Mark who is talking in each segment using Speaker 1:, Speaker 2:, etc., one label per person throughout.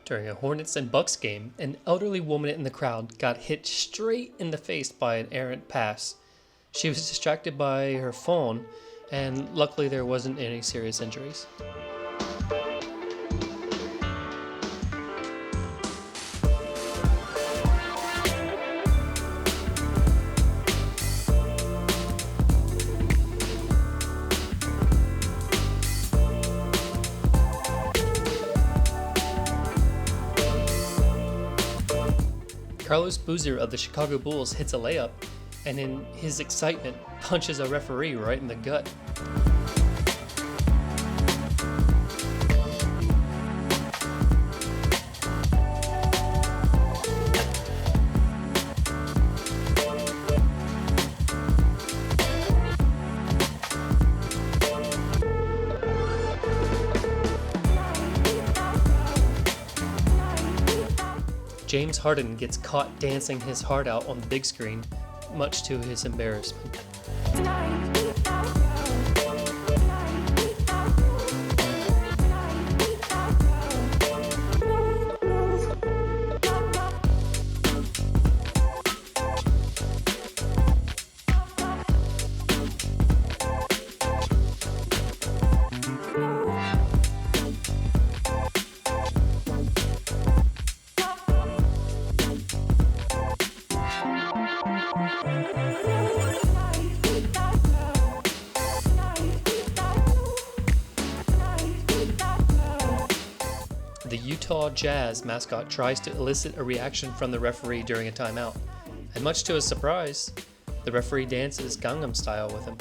Speaker 1: During a Hornets and Bucks game, an elderly woman in the crowd got hit straight in the face by an errant pass. She was distracted by her phone, and luckily there wasn't any serious injuries. Carlos Boozer of the Chicago Bulls hits a layup, and in his excitement, punches a referee right in the gut. James Harden gets caught dancing his heart out on the big screen, much to his embarrassment. The Utah Jazz mascot tries to elicit a reaction from the referee during a timeout, and much to his surprise, the referee dances Gangnam Style with him.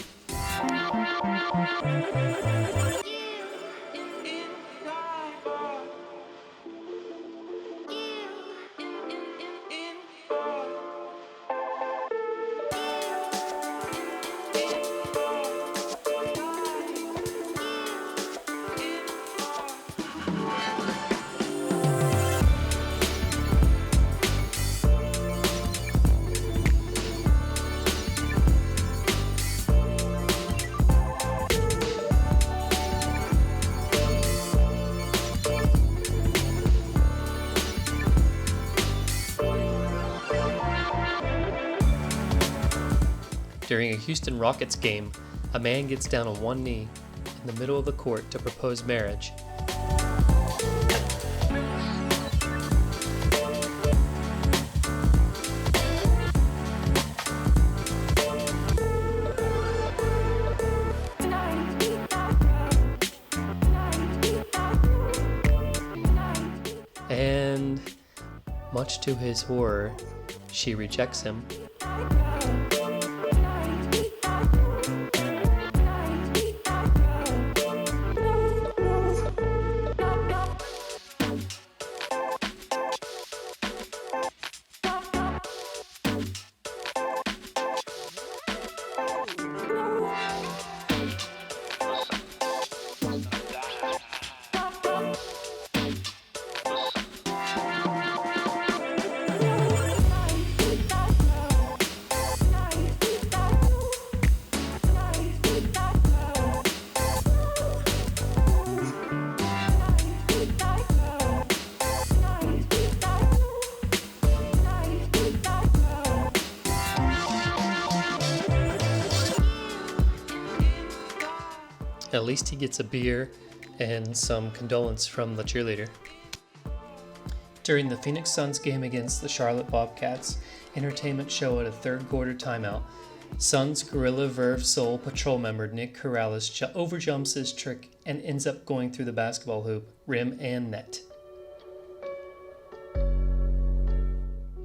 Speaker 1: During a Houston Rockets game, a man gets down on one knee in the middle of the court to propose marriage. And much to his horror, she rejects him. At least he gets a beer and some condolence from the cheerleader. During the Phoenix Suns game against the Charlotte Bobcats, entertainment show at a third quarter timeout, Suns Gorilla Verve Soul Patrol member Nick Corrales overjumps his trick and ends up going through the basketball hoop, rim, and net.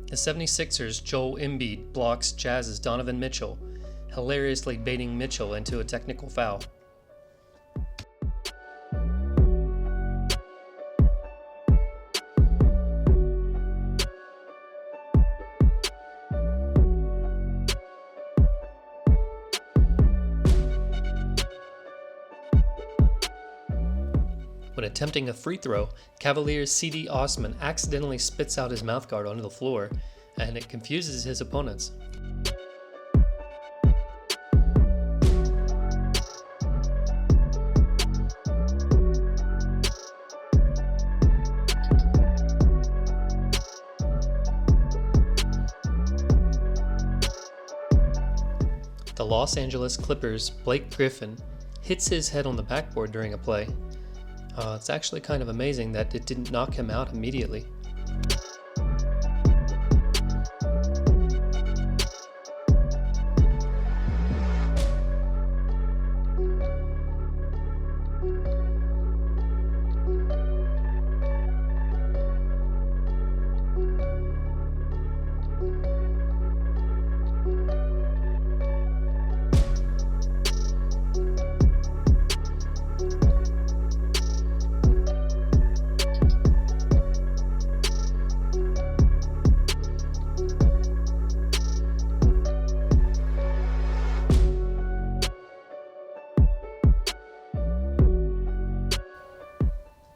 Speaker 1: The 76ers' Joel Embiid blocks Jazz's Donovan Mitchell, hilariously baiting Mitchell into a technical foul. When attempting a free throw, Cavaliers' C.D. Osman accidentally spits out his mouthguard onto the floor, and it confuses his opponents. Los Angeles Clippers' Blake Griffin hits his head on the backboard during a play. It's actually kind of amazing that it didn't knock him out immediately.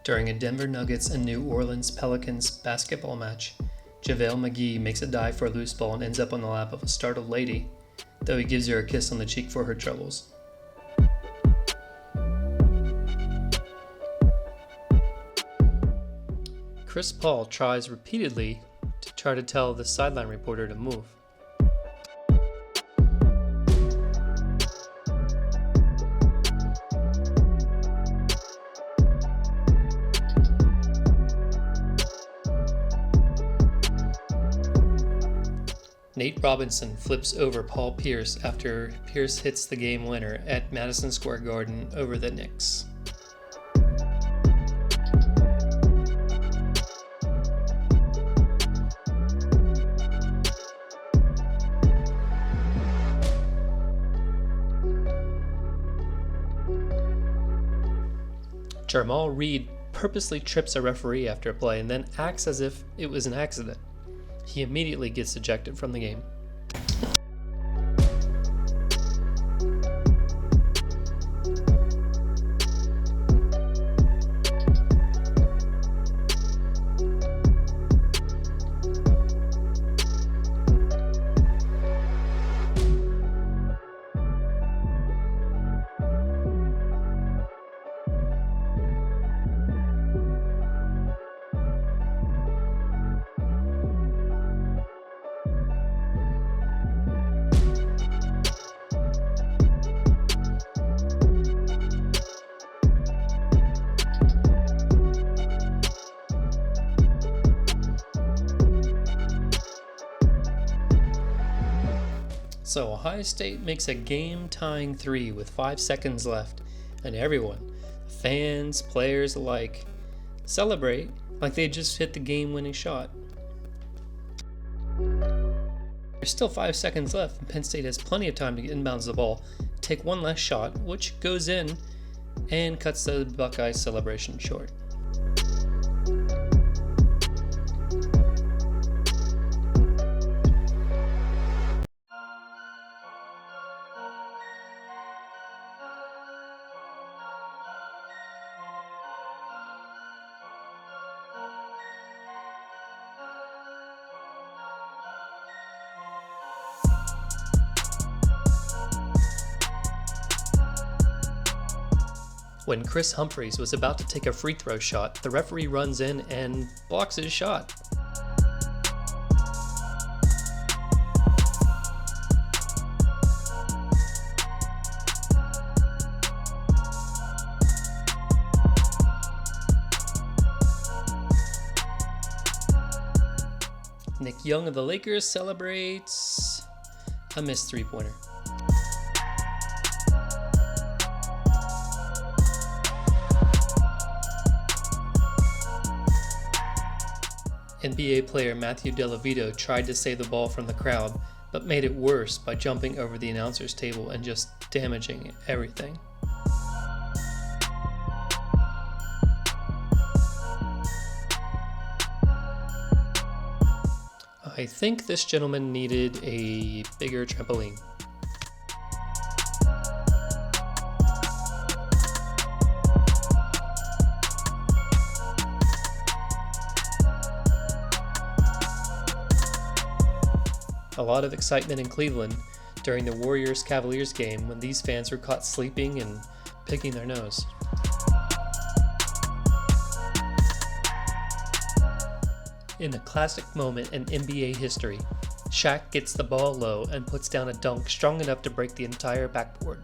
Speaker 1: During a Denver Nuggets and New Orleans Pelicans basketball match, JaVale McGee makes a dive for a loose ball and ends up on the lap of a startled lady, though he gives her a kiss on the cheek for her troubles. Chris Paul tries repeatedly to try to tell the sideline reporter to move. Nate Robinson flips over Paul Pierce after Pierce hits the game winner at Madison Square Garden over the Knicks. Jamal Reed purposely trips a referee after a play and then acts as if it was an accident. He immediately gets ejected from the game. So Ohio State makes a game-tying three with 5 seconds left, and everyone, fans, players alike, celebrate like they just hit the game-winning shot. There's still 5 seconds left, and Penn State has plenty of time to inbounds the ball, take one last shot, which goes in and cuts the Buckeyes celebration short. When Chris Humphreys was about to take a free throw shot, the referee runs in and blocks his shot. Nick Young of the Lakers celebrates a missed three-pointer. NBA player Matthew Dellavedo tried to save the ball from the crowd, but made it worse by jumping over the announcer's table and just damaging everything. I think this gentleman needed a bigger trampoline. A lot of excitement in Cleveland during the Warriors-Cavaliers game when these fans were caught sleeping and picking their nose. In a classic moment in NBA history, Shaq gets the ball low and puts down a dunk strong enough to break the entire backboard.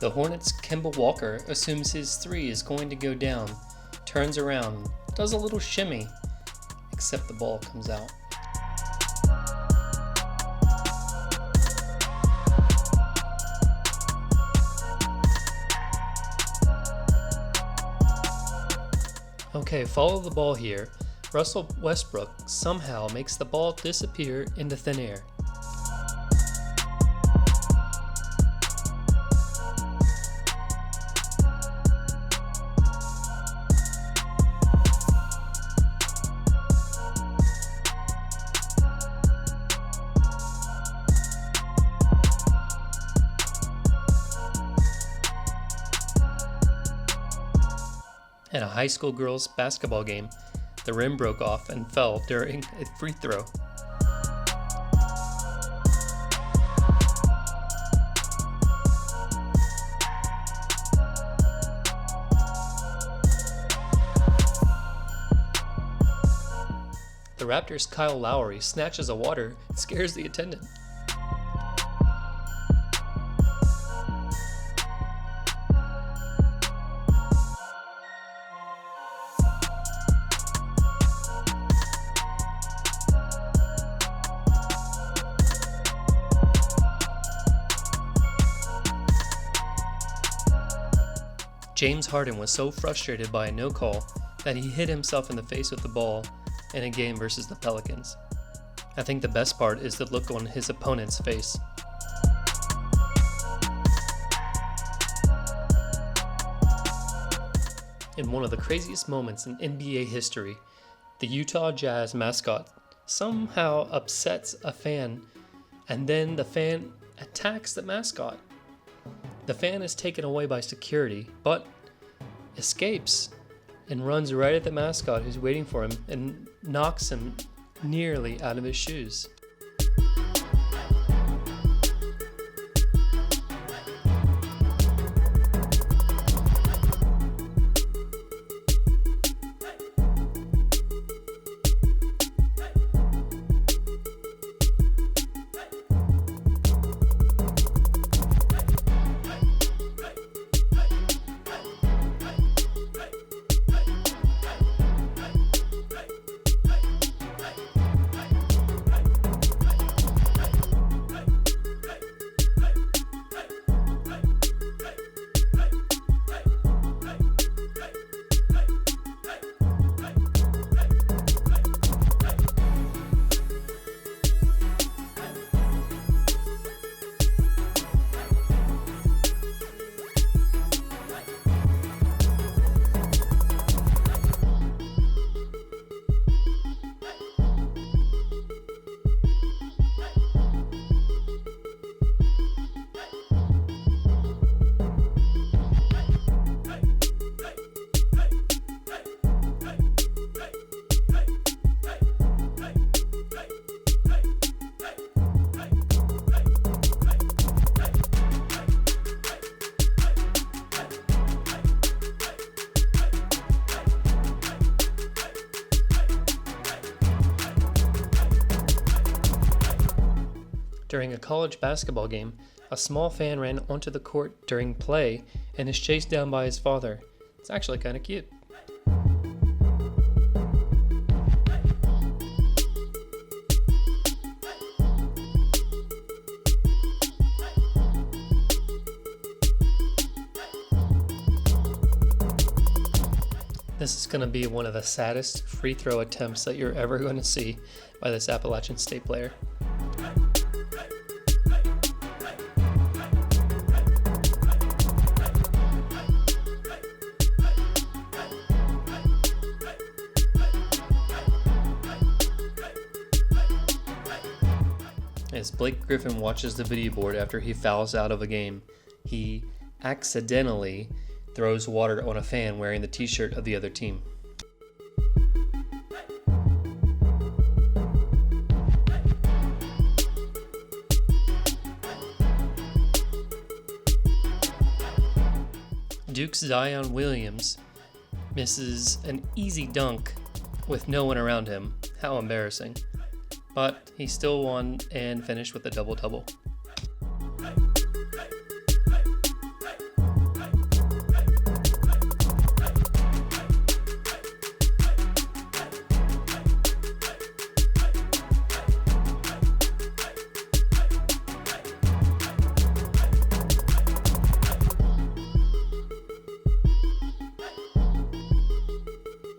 Speaker 1: The Hornets' Kemba Walker assumes his three is going to go down, turns around, does a little shimmy, except the ball comes out. Okay, follow the ball here. Russell Westbrook somehow makes the ball disappear into thin air. At a high school girls' basketball game, the rim broke off and fell during a free throw. The Raptors' Kyle Lowry snatches a water and scares the attendant. James Harden was so frustrated by a no call that he hit himself in the face with the ball in a game versus the Pelicans. I think the best part is the look on his opponent's face. In one of the craziest moments in NBA history, the Utah Jazz mascot somehow upsets a fan, and then the fan attacks the mascot. The fan is taken away by security, but escapes and runs right at the mascot who's waiting for him and knocks him nearly out of his shoes. During a college basketball game, a small fan ran onto the court during play and is chased down by his father. It's actually kind of cute. This is going to be one of the saddest free throw attempts that you're ever going to see by this Appalachian State player. As Blake Griffin watches the video board after he fouls out of a game, he accidentally throws water on a fan wearing the t-shirt of the other team. Duke's Zion Williams misses an easy dunk with no one around him. How embarrassing. But he still won and finished with a double-double.